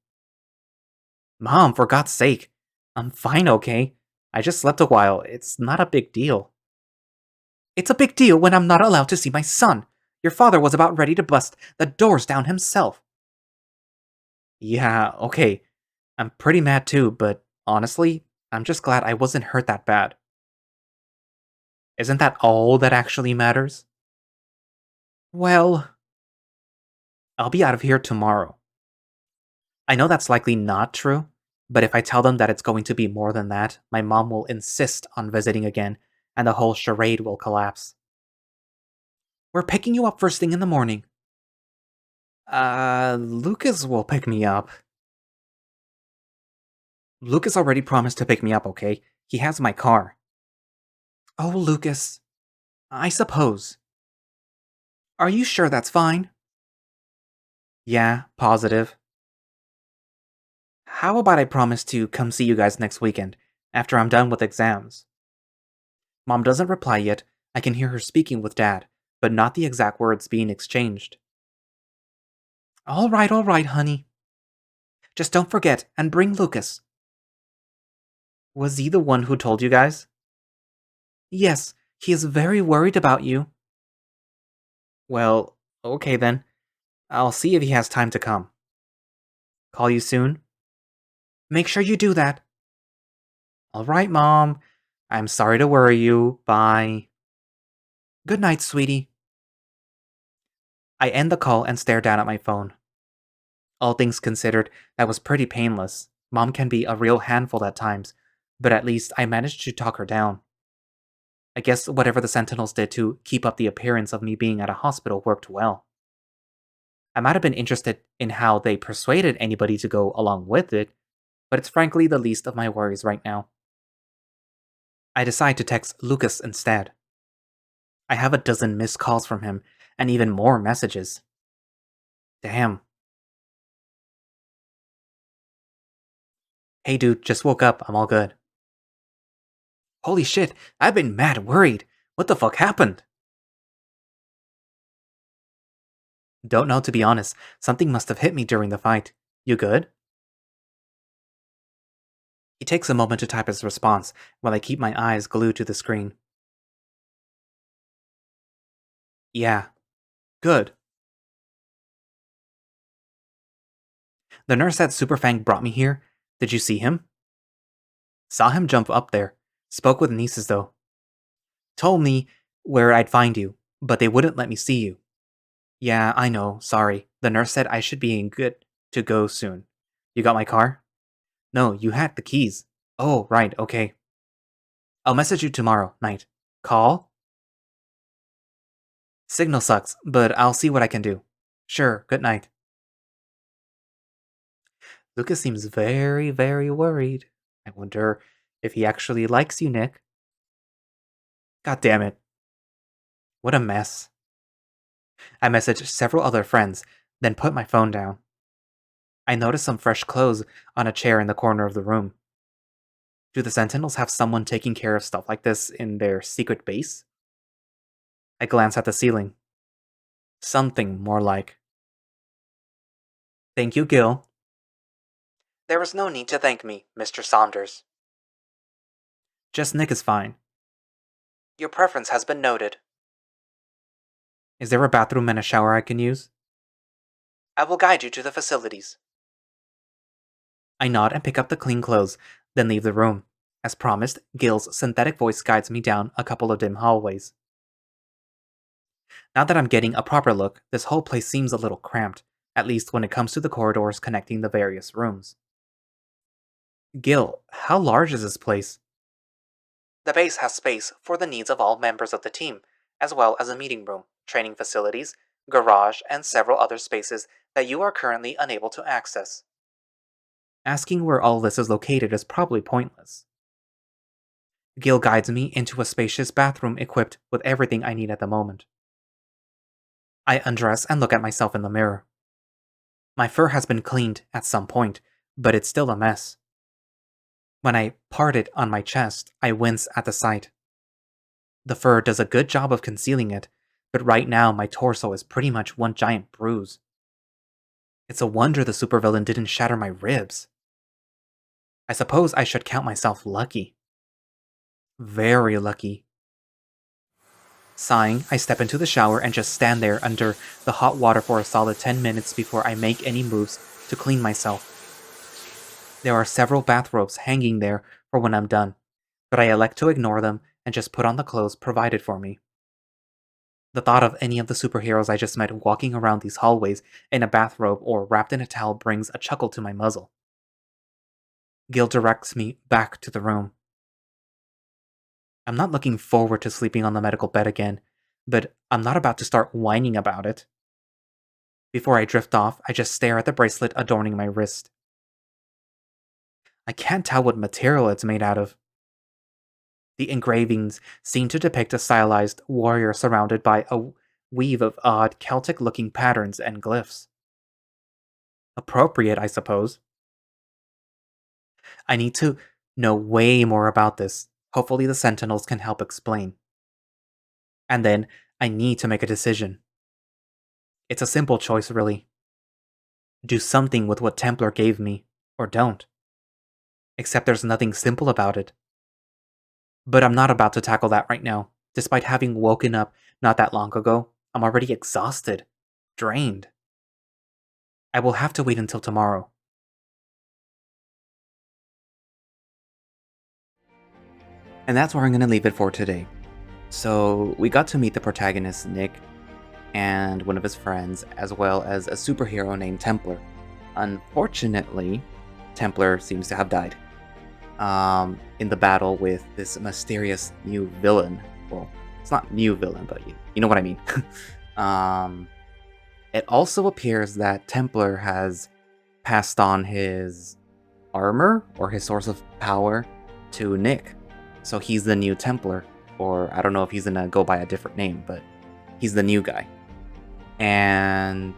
Mom, for God's sake. I'm fine, okay? I just slept a while. It's not a big deal. It's a big deal when I'm not allowed to see my son. Your father was about ready to bust the doors down himself. Yeah, okay. I'm pretty mad too, but honestly, I'm just glad I wasn't hurt that bad. Isn't that all that actually matters? Well, I'll be out of here tomorrow. I know that's likely not true, but if I tell them that it's going to be more than that, my mom will insist on visiting again, and the whole charade will collapse. We're picking you up first thing in the morning. Lucas will pick me up. Lucas already promised to pick me up, okay? He has my car. Oh, Lucas. I suppose. Are you sure that's fine? Yeah, positive. How about I promise to come see you guys next weekend, after I'm done with exams? Mom doesn't reply yet. I can hear her speaking with Dad, but not the exact words being exchanged. All right, honey. Just don't forget and bring Lucas. Was he the one who told you guys? Yes, he is very worried about you. Well, okay then. I'll see if he has time to come. Call you soon? Make sure you do that. Alright, Mom. I'm sorry to worry you. Bye. Good night, sweetie. I end the call and stare down at my phone. All things considered, that was pretty painless. Mom can be a real handful at times, but at least I managed to talk her down. I guess whatever the Sentinels did to keep up the appearance of me being at a hospital worked well. I might have been interested in how they persuaded anybody to go along with it, but it's frankly the least of my worries right now. I decide to text Lucas instead. I have a dozen missed calls from him, and even more messages. Damn. Hey dude, just woke up, I'm all good. Holy shit, I've been mad worried. What the fuck happened? Don't know, to be honest. Something must have hit me during the fight. You good? He takes a moment to type his response, while I keep my eyes glued to the screen. Yeah. Good. The nurse at Superfang brought me here. Did you see him? Saw him jump up there. Spoke with nieces though. Told me where I'd find you, but they wouldn't let me see you. Yeah, I know, sorry. The nurse said I should be in good to go soon. You got my car? No, you had the keys. Oh, right, okay. I'll message you tomorrow night. Call? Signal sucks, but I'll see what I can do. Sure, good night. Lucas seems very, very worried. I wonder if he actually likes you, Nick. God damn it. What a mess. I messaged several other friends, then put my phone down. I noticed some fresh clothes on a chair in the corner of the room. Do the Sentinels have someone taking care of stuff like this in their secret base? I glance at the ceiling. Something more like. Thank you, Gil. There was no need to thank me, Mr. Saunders. Just Nick is fine. Your preference has been noted. Is there a bathroom and a shower I can use? I will guide you to the facilities. I nod and pick up the clean clothes, then leave the room. As promised, Gil's synthetic voice guides me down a couple of dim hallways. Now that I'm getting a proper look, this whole place seems a little cramped, at least when it comes to the corridors connecting the various rooms. Gil, how large is this place? The base has space for the needs of all members of the team, as well as a meeting room, training facilities, garage, and several other spaces that you are currently unable to access. Asking where all this is located is probably pointless. Gil guides me into a spacious bathroom equipped with everything I need at the moment. I undress and look at myself in the mirror. My fur has been cleaned at some point, but it's still a mess. When I part it on my chest, I wince at the sight. The fur does a good job of concealing it, but right now my torso is pretty much one giant bruise. It's a wonder the supervillain didn't shatter my ribs. I suppose I should count myself lucky. Very lucky. Sighing, I step into the shower and just stand there under the hot water for a solid 10 minutes before I make any moves to clean myself. There are several bathrobes hanging there for when I'm done, but I elect to ignore them and just put on the clothes provided for me. The thought of any of the superheroes I just met walking around these hallways in a bathrobe or wrapped in a towel brings a chuckle to my muzzle. Gil directs me back to the room. I'm not looking forward to sleeping on the medical bed again, but I'm not about to start whining about it. Before I drift off, I just stare at the bracelet adorning my wrist. I can't tell what material it's made out of. The engravings seem to depict a stylized warrior surrounded by a weave of odd Celtic-looking patterns and glyphs. Appropriate, I suppose. I need to know way more about this. Hopefully the Sentinels can help explain. And then, I need to make a decision. It's a simple choice, really. Do something with what Templar gave me, or don't. Except there's nothing simple about it. But I'm not about to tackle that right now. Despite having woken up not that long ago, I'm already exhausted, drained. I will have to wait until tomorrow. And that's where I'm going to leave it for today. So, we got to meet the protagonist, Nick, and one of his friends, as well as a superhero named Templar. Unfortunately, Templar seems to have died in the battle with this mysterious new villain. Well, it's not new villain, but you know what I mean. It also appears that Templar has passed on his armor or his source of power to Nick. So he's the new Templar, or I don't know if he's gonna go by a different name, but he's the new guy. And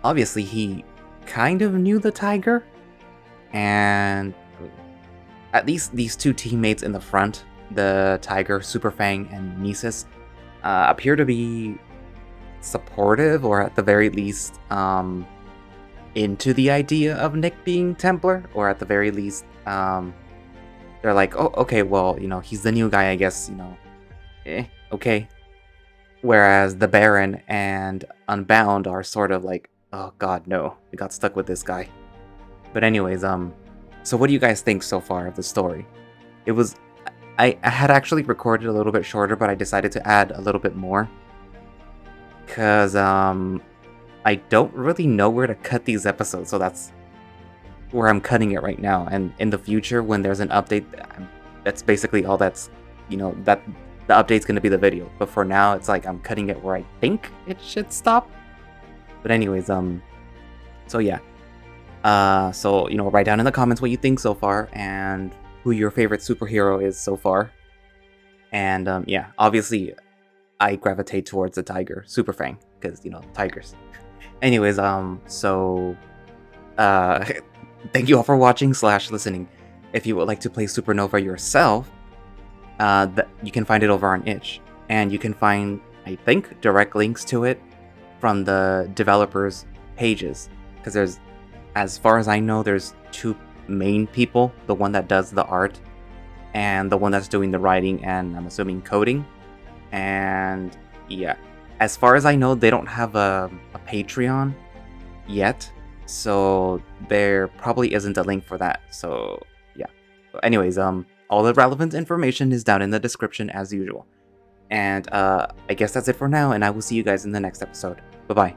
obviously he kind of knew the tiger, and at least these two teammates in the front, the tiger, Superfang, and Nisus, appear to be supportive, or at the very least into the idea of Nick being Templar, or at the very least they're like, oh, okay, well, he's the new guy, I guess, okay. Whereas the Baron and Unbound are sort of like, oh god, no, we got stuck with this guy. But anyways, so what do you guys think so far of the story? It was, I had actually recorded a little bit shorter, but I decided to add a little bit more. Because, I don't really know where to cut these episodes, so that's where I'm cutting it right now. And in the future, when there's an update, that's basically all that's, that the update's going to be the video. But for now, it's like I'm cutting it where I think it should stop. But anyways, so yeah. So, write down in the comments what you think so far and who your favorite superhero is so far. And, yeah, obviously, I gravitate towards the tiger, Superfang, because, tigers. Anyways, so, thank you all for watching / listening. If you would like to play Supernova yourself, you can find it over on itch. And you can find, I think, direct links to it from the developers' pages. Because there's, as far as I know, there's two main people. The one that does the art, and the one that's doing the writing and, I'm assuming, coding. And, yeah. As far as I know, they don't have a Patreon yet. So there probably isn't a link for that. So yeah. But anyways, all the relevant information is down in the description as usual. And I guess that's it for now, and I will see you guys in the next episode. Bye bye.